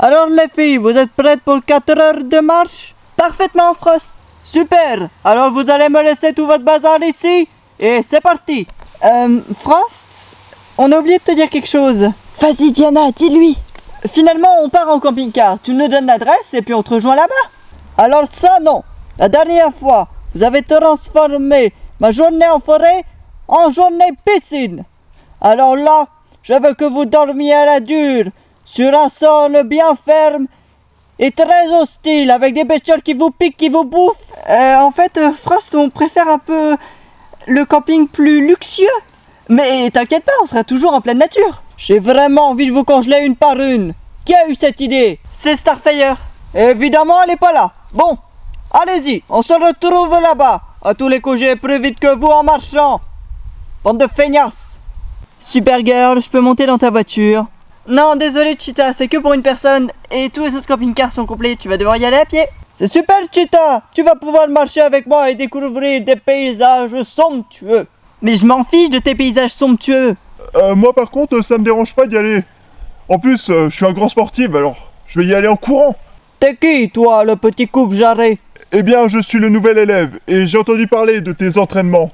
Alors les filles, vous êtes prêtes pour 4 heures de marche? Parfaitement, Frost. Super. Alors vous allez me laisser tout votre bazar ici et c'est parti. Frost, on a oublié de te dire quelque chose. Vas-y Diana, dis-lui. Finalement, on part en camping-car. Tu nous donnes l'adresse et puis on te rejoint là-bas. Alors ça, non. La dernière fois, vous avez transformé ma journée en forêt en journée piscine. Alors là, je veux que vous dormiez à la dure, sur un sol bien ferme et très hostile, avec des bestioles qui vous piquent, qui vous bouffent. En fait, Frost, on préfère un peu le camping plus luxueux. Mais t'inquiète pas, on sera toujours en pleine nature. J'ai vraiment envie de vous congeler une par une. Qui a eu cette idée? C'est Starfire. Évidemment, elle est pas là. Bon, allez-y, on se retrouve là-bas. À tous les coups, j'irai plus vite que vous en marchant. Bande de feignasses. Supergirl, je peux monter dans ta voiture? Non, désolé Cheetah, c'est que pour une personne. Et tous les autres camping-cars sont complets, tu vas devoir y aller à pied. C'est super Cheetah, tu vas pouvoir marcher avec moi et découvrir des paysages somptueux. Mais je m'en fiche de tes paysages somptueux. Moi par contre, ça me dérange pas d'y aller. En plus, je suis un grand sportif, alors je vais y aller en courant. T'es qui, toi, le petit coupe-jarret? Eh bien, je suis le nouvel élève, et j'ai entendu parler de tes entraînements.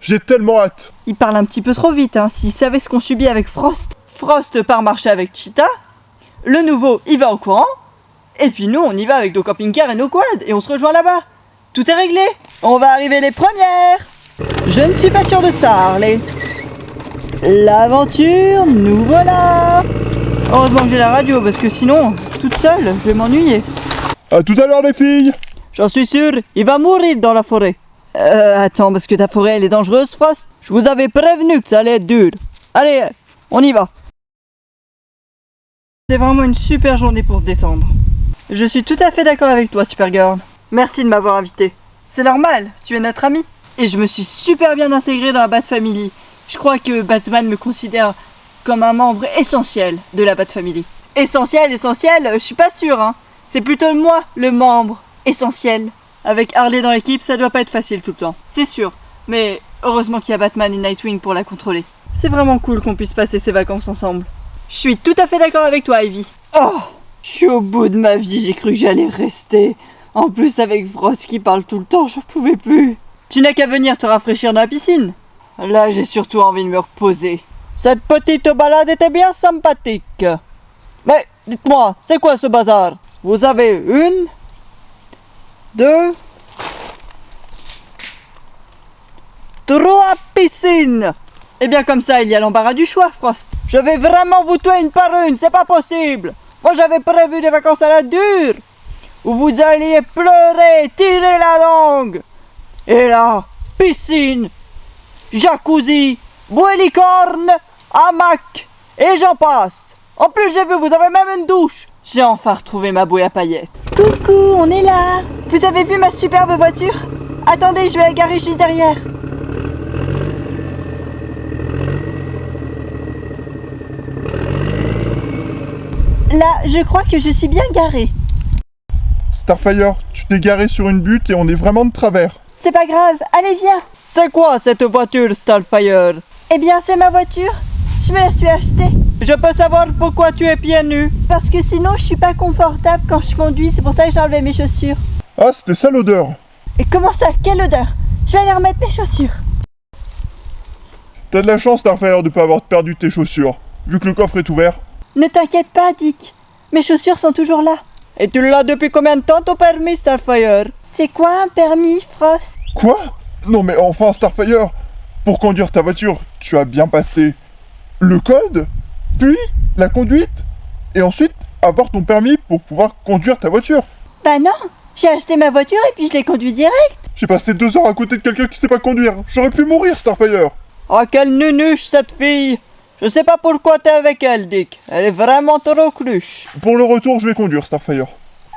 J'ai tellement hâte. Il parle un petit peu trop vite, hein. S'il savait ce qu'on subit avec Frost. Frost part marcher avec Cheetah. Le nouveau, il va en courant. Et puis nous, on y va avec nos camping-cars et nos quads, et on se rejoint là-bas. Tout est réglé. On va arriver les premières. Je ne suis pas sûr de ça, Harley. L'aventure, nous voilà. Heureusement que j'ai la radio, parce que sinon, toute seule, je vais m'ennuyer. À tout à l'heure les filles. J'en suis sûr, il va mourir dans la forêt. Attends, parce que ta forêt, elle est dangereuse, Frost. Je vous avais prévenu que ça allait être dur. Allez, on y va. C'est vraiment une super journée pour se détendre. Je suis tout à fait d'accord avec toi, Supergirl. Merci de m'avoir invité. C'est normal, tu es notre ami. Et je me suis super bien intégré dans la Bat Family. Je crois que Batman me considère comme un membre essentiel de la Bat Family. Essentiel, je suis pas sûr, hein. C'est plutôt moi, le membre essentiel. Avec Harley dans l'équipe, ça doit pas être facile tout le temps, c'est sûr. Mais heureusement qu'il y a Batman et Nightwing pour la contrôler. C'est vraiment cool qu'on puisse passer ces vacances ensemble. Je suis tout à fait d'accord avec toi, Ivy. Oh, je suis au bout de ma vie, j'ai cru que j'allais rester. En plus, avec Frost qui parle tout le temps, je pouvais plus. Tu n'as qu'à venir te rafraîchir dans la piscine. Là, j'ai surtout envie de me reposer. Cette petite balade était bien sympathique. Mais, dites-moi, c'est quoi ce bazar? Vous avez une, deux, trois piscines. Et bien comme ça, il y a l'embarras du choix, Frost. Je vais vraiment vous tuer une par une, c'est pas possible. Moi, j'avais prévu des vacances à la dure, où vous alliez pleurer, tirer la langue. Et là, piscine, jacuzzi, bouée licorne, hamac, et j'en passe. En plus, j'ai vu, vous avez même une douche. J'ai enfin retrouvé ma bouée à paillettes. Coucou, on est là. Vous avez vu ma superbe voiture? Attendez, je vais la garer juste derrière. Là, je crois que je suis bien garée. Starfire, tu t'es garé sur une butte et on est vraiment de travers. C'est pas grave, allez viens. C'est quoi cette voiture, Starfire? Eh bien, c'est ma voiture. Je me la suis achetée. Je peux savoir pourquoi tu es pieds nus? Parce que sinon, je suis pas confortable quand je conduis. C'est pour ça que j'ai enlevé mes chaussures. Ah, c'était ça l'odeur. Et comment ça? Quelle odeur? Je vais aller remettre mes chaussures. T'as de la chance, Starfire, de pas avoir perdu tes chaussures, vu que le coffre est ouvert. Ne t'inquiète pas, Dick. Mes chaussures sont toujours là. Et tu l'as depuis combien de temps ton permis, Starfire? C'est quoi un permis, Frost? Quoi? Non mais enfin, Starfire, pour conduire ta voiture, tu as bien passé le code, puis la conduite, et ensuite avoir ton permis pour pouvoir conduire ta voiture. Bah non, j'ai acheté ma voiture et puis je l'ai conduite direct. J'ai passé 2 heures à côté de quelqu'un qui sait pas conduire. J'aurais pu mourir, Starfire. Oh, quelle nunuche cette fille! Je sais pas pourquoi t'es avec elle, Dick. Elle est vraiment trop cruche. Pour le retour, je vais conduire, Starfire.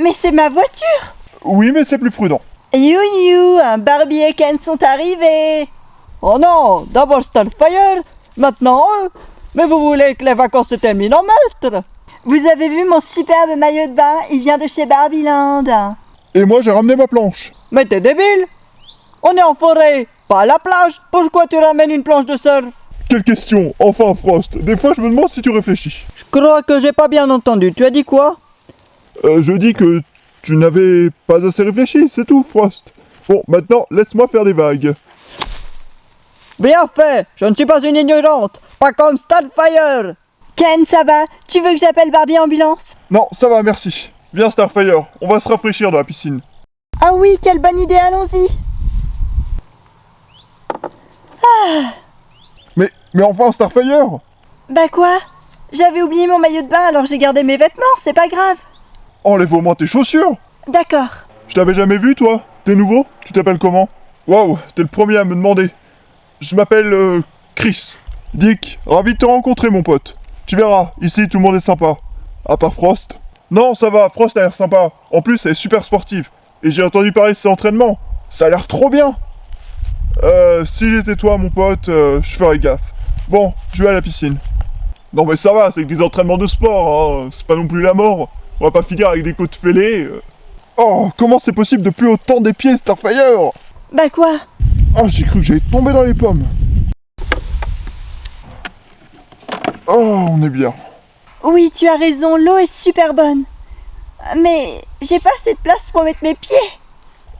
Mais c'est ma voiture. Oui, mais c'est plus prudent. You, un Barbie et Ken sont arrivés. Oh non, d'abord Starfire, maintenant eux. Mais vous voulez que les vacances se terminent en meurtre? Vous avez vu mon superbe maillot de bain? Il vient de chez Barbieland. Et moi, j'ai ramené ma planche. Mais t'es débile? On est en forêt, pas à la plage. Pourquoi tu ramènes une planche de surf? Quelle question? Enfin, Frost, des fois je me demande si tu réfléchis. Je crois que j'ai pas bien entendu. Tu as dit quoi? Je dis que tu n'avais pas assez réfléchi, c'est tout, Frost. Bon, maintenant, laisse-moi faire des vagues. Bien fait, je ne suis pas une ignorante, pas comme Starfire. Ken, ça va? Tu veux que j'appelle Barbie Ambulance? Non, ça va, merci. Viens, Starfire, on va se rafraîchir dans la piscine. Ah oui, quelle bonne idée, allons-y. Mais enfin, Starfire! Bah quoi? J'avais oublié mon maillot de bain alors j'ai gardé mes vêtements, c'est pas grave. Enlève au moins tes chaussures! D'accord. Je t'avais jamais vu, toi? T'es nouveau? Tu t'appelles comment? Waouh, t'es le premier à me demander. Je m'appelle Chris. Dick, ravi de te rencontrer, mon pote. Tu verras, ici tout le monde est sympa. À part Frost. Non, ça va, Frost a l'air sympa. En plus, elle est super sportive. Et j'ai entendu parler de ses entraînements. Ça a l'air trop bien. Si j'étais toi, mon pote, je ferais gaffe. Bon, je vais à la piscine. Non mais ça va, c'est que des entraînements de sport, hein. C'est pas non plus la mort. On va pas finir avec des côtes fêlées. Oh, comment c'est possible de plus autant des pieds, Starfire? Bah quoi? Oh, j'ai cru que j'allais tomber dans les pommes. Oh, on est bien. Oui, tu as raison, l'eau est super bonne. Mais j'ai pas assez de place pour mettre mes pieds.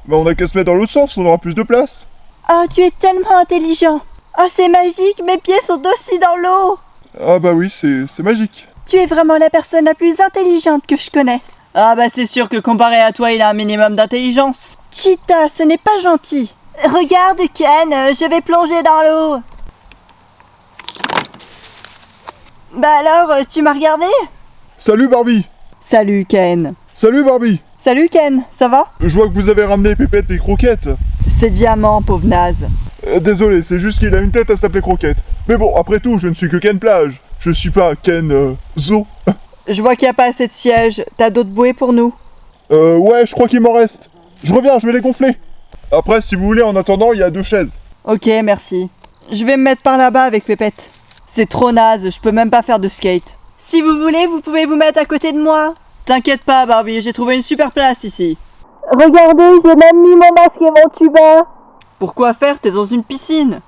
Bah on a qu'à se mettre dans l'autre sens, on aura plus de place. Oh, tu es tellement intelligent. Oh, c'est magique, mes pieds sont aussi dans l'eau. Ah bah oui, c'est magique. Tu es vraiment la personne la plus intelligente que je connaisse. Ah bah c'est sûr que comparé à toi, il a un minimum d'intelligence. Cheetah, ce n'est pas gentil. Regarde, Ken, je vais plonger dans l'eau. Bah alors, tu m'as regardé? Salut Barbie. Salut Ken. Salut Barbie. Salut Ken, ça va? Je vois que vous avez ramené Pépette et Croquette. C'est Diamant, pauvre naze. Désolé, c'est juste qu'il a une tête à s'appeler Croquette. Mais bon, après tout, je ne suis que Ken Plage. Je suis pas Ken Zoo. Je vois qu'il n'y a pas assez de sièges. T'as d'autres bouées pour nous? Ouais, je crois qu'il m'en reste. Je reviens, je vais les gonfler. Après, si vous voulez, en attendant, il y a 2 chaises. Ok, merci. Je vais me mettre par là-bas avec Pépette. C'est trop naze, je peux même pas faire de skate. Si vous voulez, vous pouvez vous mettre à côté de moi. T'inquiète pas Barbie, j'ai trouvé une super place ici. Regardez, j'ai même mis mon masque et mon tuba. Pourquoi faire? T'es dans une piscine.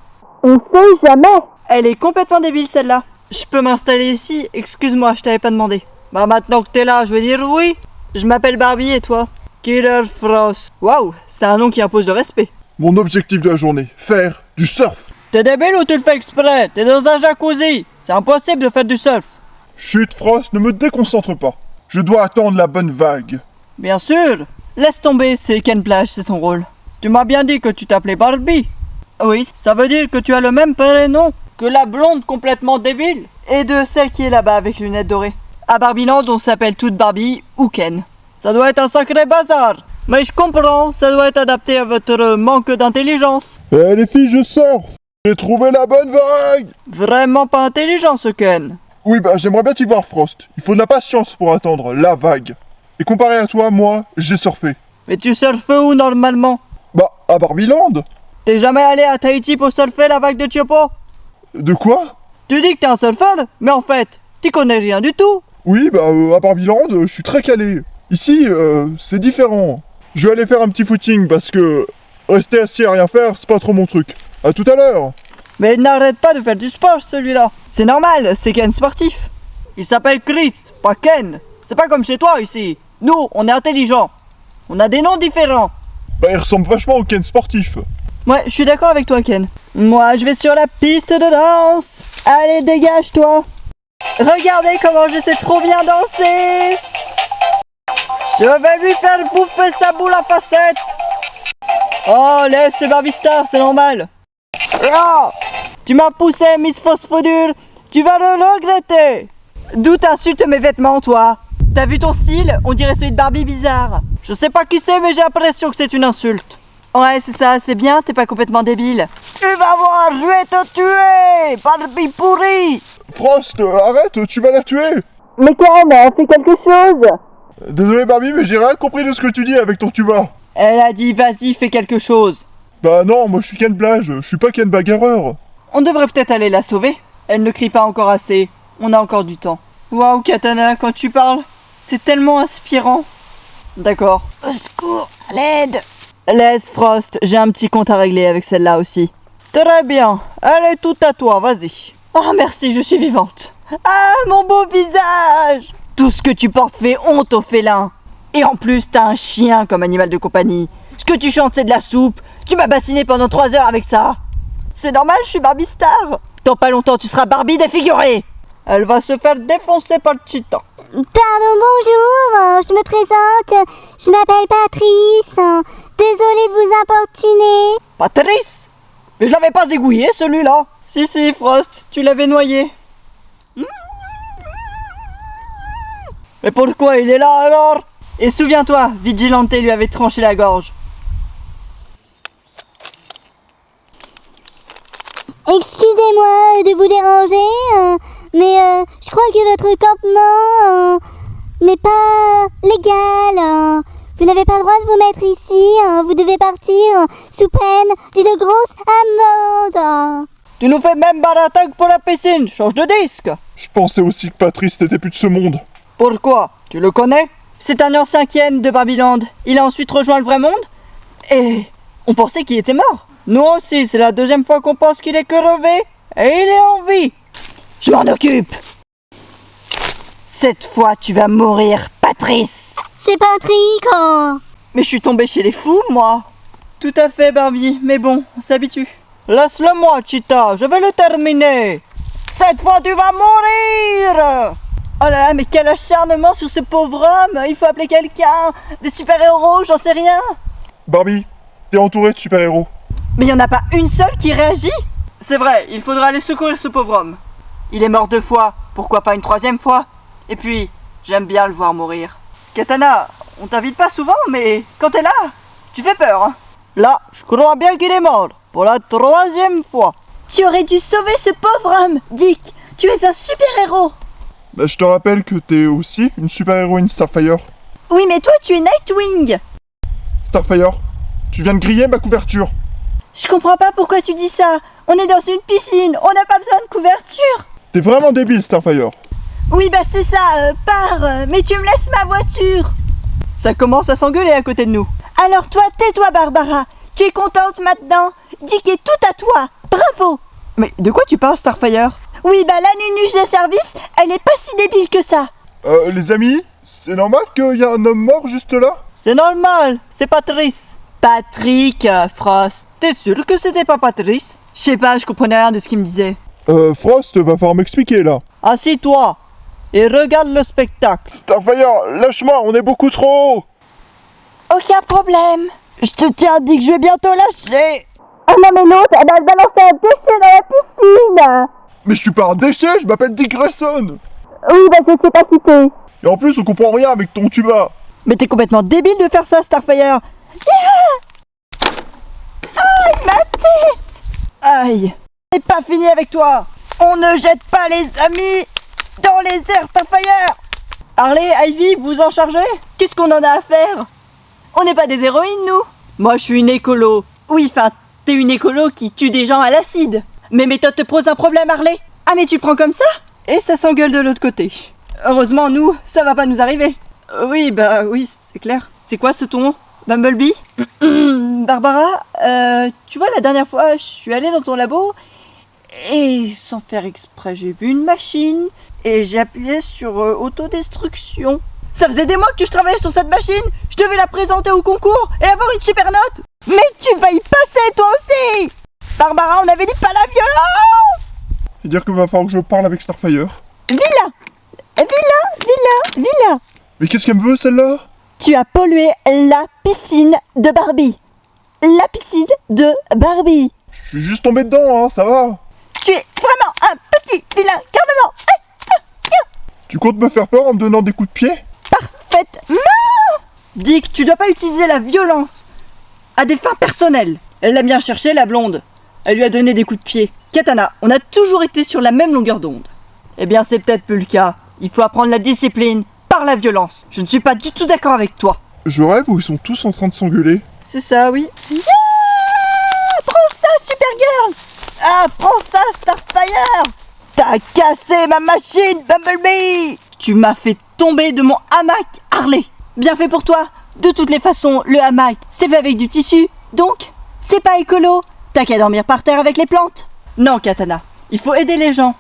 On sait jamais. Elle est complètement débile celle-là. Je peux m'installer ici? Excuse-moi, je t'avais pas demandé. Bah maintenant que t'es là, je vais dire oui. Je m'appelle Barbie et toi? Killer Frost. Waouh, c'est un nom qui impose le respect. Mon objectif de la journée, faire du surf. T'es débile ou tu le fais exprès? T'es dans un jacuzzi. C'est impossible de faire du surf. Chut, Frost, ne me déconcentre pas. Je dois attendre la bonne vague. Bien sûr. Laisse tomber, c'est Ken Plage, c'est son rôle. Tu m'as bien dit que tu t'appelais Barbie. Oui, ça veut dire que tu as le même prénom que la blonde complètement débile. Et de celle qui est là-bas avec lunettes dorées. À Barbieland, on s'appelle toutes Barbie ou Ken. Ça doit être un sacré bazar. Mais je comprends, ça doit être adapté à votre manque d'intelligence. Eh les filles, je surfe. J'ai trouvé la bonne vague. Vraiment pas intelligent ce Ken. Oui, bah j'aimerais bien t'y voir, Frost. Il faut de la patience pour attendre la vague. Et comparé à toi, moi, j'ai surfé. Mais tu surfes où normalement? Bah, à Barbieland. T'es jamais allé à Tahiti pour surfer la vague de Tiopo? De quoi? Tu dis que t'es un surfeur, mais en fait, t'y connais rien du tout. Oui, bah à Barbieland, je suis très calé. Ici, c'est différent. Je vais aller faire un petit footing parce que rester assis à rien faire, c'est pas trop mon truc. À tout à l'heure. Mais il n'arrête pas de faire du sport celui-là. C'est normal, c'est Ken sportif. Il s'appelle Chris, pas Ken. C'est pas comme chez toi ici. Nous, on est intelligents. On a des noms différents. Bah il ressemble vachement au Ken sportif. Ouais, je suis d'accord avec toi Ken. Moi, je vais sur la piste de danse. Allez, dégage-toi. Regardez comment je sais trop bien danser. Je vais lui faire bouffer sa boule à facettes. Oh, laisse, c'est Barbie Star, c'est normal. Ah, tu m'as poussé, Miss Phosphodure. Tu vas le regretter. D'où t'insultes mes vêtements, toi? T'as vu ton style? On dirait celui de Barbie bizarre. Je sais pas qui c'est, mais j'ai l'impression que c'est une insulte. Ouais, c'est ça, c'est bien, t'es pas complètement débile. Tu vas voir, je vais te tuer, Barbie pourrie. Frost, arrête, tu vas la tuer. Mais Ken, fais quelque chose. Désolé Barbie, mais j'ai rien compris de ce que tu dis avec ton tuba. Elle a dit, vas-y, fais quelque chose. Bah non, moi je suis Ken Plage, je suis pas Ken Bagarreur. On devrait peut-être aller la sauver. Elle ne crie pas encore assez. On a encore du temps. Waouh, Katana, quand tu parles, c'est tellement inspirant. D'accord. Au secours, à l'aide. Laisse Frost, j'ai un petit compte à régler avec celle-là aussi. Très bien, elle est toute à toi, vas-y. Oh merci, je suis vivante. Ah, mon beau visage. Tout ce que tu portes fait honte aux félins. Et en plus, t'as un chien comme animal de compagnie. Ce que tu chantes, c'est de la soupe. Tu m'as bassiné pendant 3 heures avec ça. C'est normal, je suis Barbie Star. Dans pas longtemps, tu seras Barbie défigurée. Elle va se faire défoncer par le cheetah. Pardon, bonjour, je me présente, je m'appelle Patrice. Désolée de vous importuner. Patrice? Mais je l'avais pas égouillé celui-là. Si, Frost, tu l'avais noyé. Mais pourquoi il est là alors? Et souviens-toi, Vigilante lui avait tranché la gorge. Excusez-moi de vous déranger, mais je crois que votre campement n'est pas légal. Vous n'avez pas le droit de vous mettre ici. Vous devez partir sous peine d'une grosse amende. Tu nous fais même baratingue pour la piscine. Change de disque. Je pensais aussi que Patrice n'était plus de ce monde. Pourquoi? Tu le connais? C'est un ancien Ken de Barbiland. Il a ensuite rejoint le vrai monde. Et on pensait qu'il était mort. Nous aussi, c'est la 2e fois qu'on pense qu'il est crevé. Et il est en vie. Je m'en occupe. Cette fois, tu vas mourir, Patrice. C'est Patrick. Mais je suis tombé chez les fous, moi. Tout à fait, Barbie. Mais bon, on s'habitue. Laisse-le-moi, Cheetah. Je vais le terminer. Cette fois, tu vas mourir. Oh là là, mais quel acharnement sur ce pauvre homme. Il faut appeler quelqu'un. Des super-héros, j'en sais rien. Barbie, t'es entourée de super-héros. Mais il n'y en a pas une seule qui réagit. C'est vrai, il faudra aller secourir ce pauvre homme. Il est mort 2 fois, pourquoi pas une 3e fois? Et puis, j'aime bien le voir mourir. Katana, on t'invite pas souvent, mais quand t'es là, tu fais peur. Hein. Là, je crois bien qu'il est mort, pour la 3e fois. Tu aurais dû sauver ce pauvre homme, Dick. Tu es un super-héros. Bah, je te rappelle que t'es aussi une super-héroïne Starfire. Oui, mais toi, tu es Nightwing. Starfire, tu viens de griller ma couverture. Je comprends pas pourquoi tu dis ça. On est dans une piscine, on n'a pas besoin de couverture. T'es vraiment débile, Starfire. Oui, bah c'est ça, pars. Mais tu me laisses ma voiture. Ça commence à s'engueuler à côté de nous. Alors toi, tais-toi, Barbara. Tu es contente maintenant? Dick est tout à toi. Bravo. Mais de quoi tu parles, Starfire? Oui, bah la nunuche de service, elle est pas si débile que ça. Les amis, c'est normal qu'il y a un homme mort juste là? C'est normal, c'est Patrice. Patrick, Frost. T'es sûr que c'était pas Patrice? Je sais pas, je comprenais rien de ce qu'il me disait. Frost va falloir m'expliquer là. Assis-toi et regarde le spectacle. Starfire, lâche-moi, on est beaucoup trop haut. Aucun problème. Je te tiens, Dick, je vais bientôt lâcher. Oh non, mais l'autre, elle a balancé un déchet dans la piscine. Mais je suis pas un déchet, je m'appelle Dick Grayson. Oui, bah je sais pas qui t'es. Et en plus, on comprend rien avec ton tuba. Mais t'es complètement débile de faire ça, Starfire. Aïe, ma tête. Aïe. C'est pas fini avec toi. On ne jette pas les amis dans les airs, Starfire. Harley, Ivy, vous en chargez? Qu'est-ce qu'on en a à faire? On n'est pas des héroïnes, nous. Moi, je suis une écolo. Oui, enfin, t'es une écolo qui tue des gens à l'acide. Mes méthodes te posent un problème, Harley? Ah, mais tu prends comme ça? Et ça s'engueule de l'autre côté. Heureusement, nous, ça va pas nous arriver. Oui, c'est clair. C'est quoi ce ton, Bumblebee? Barbara, tu vois, la dernière fois, je suis allée dans ton labo et sans faire exprès, j'ai vu une machine et j'ai appuyé sur autodestruction. Ça faisait des mois que je travaillais sur cette machine. Je devais la présenter au concours et avoir une super note. Mais tu vas y passer, toi aussi. Barbara, on avait dit pas la violence. C'est-à-dire qu'il va falloir que je parle avec Starfire. Villa. Mais qu'est-ce qu'elle me veut, celle-là? Tu as pollué la piscine de Barbie. La piscine de Barbie. Je suis juste tombé dedans, hein, ça va. Tu es vraiment un petit vilain garnement. Tu comptes me faire peur en me donnant des coups de pied? Parfaitement. Dick, tu dois pas utiliser la violence à des fins personnelles. Elle l'a bien cherché, la blonde. Elle lui a donné des coups de pied. Katana, on a toujours été sur la même longueur d'onde. Eh bien, c'est peut-être plus le cas. Il faut apprendre la discipline par la violence. Je ne suis pas du tout d'accord avec toi. Je rêve où ils sont tous en train de s'engueuler. C'est ça, oui. Yeah. Prends ça, Supergirl. Ah, prends ça, Starfire. T'as cassé ma machine, Bumblebee. Tu m'as fait tomber de mon hamac, Harley. Bien fait pour toi. De toutes les façons, le hamac, c'est fait avec du tissu. Donc, c'est pas écolo. T'as qu'à dormir par terre avec les plantes. Non, Katana, il faut aider les gens.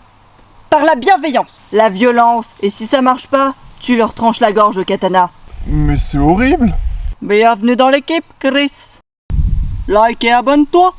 Par la bienveillance, la violence, et si ça marche pas, tu leur tranches la gorge, Katana. Mais c'est horrible. Bienvenue dans l'équipe, Chris. Like et abonne-toi.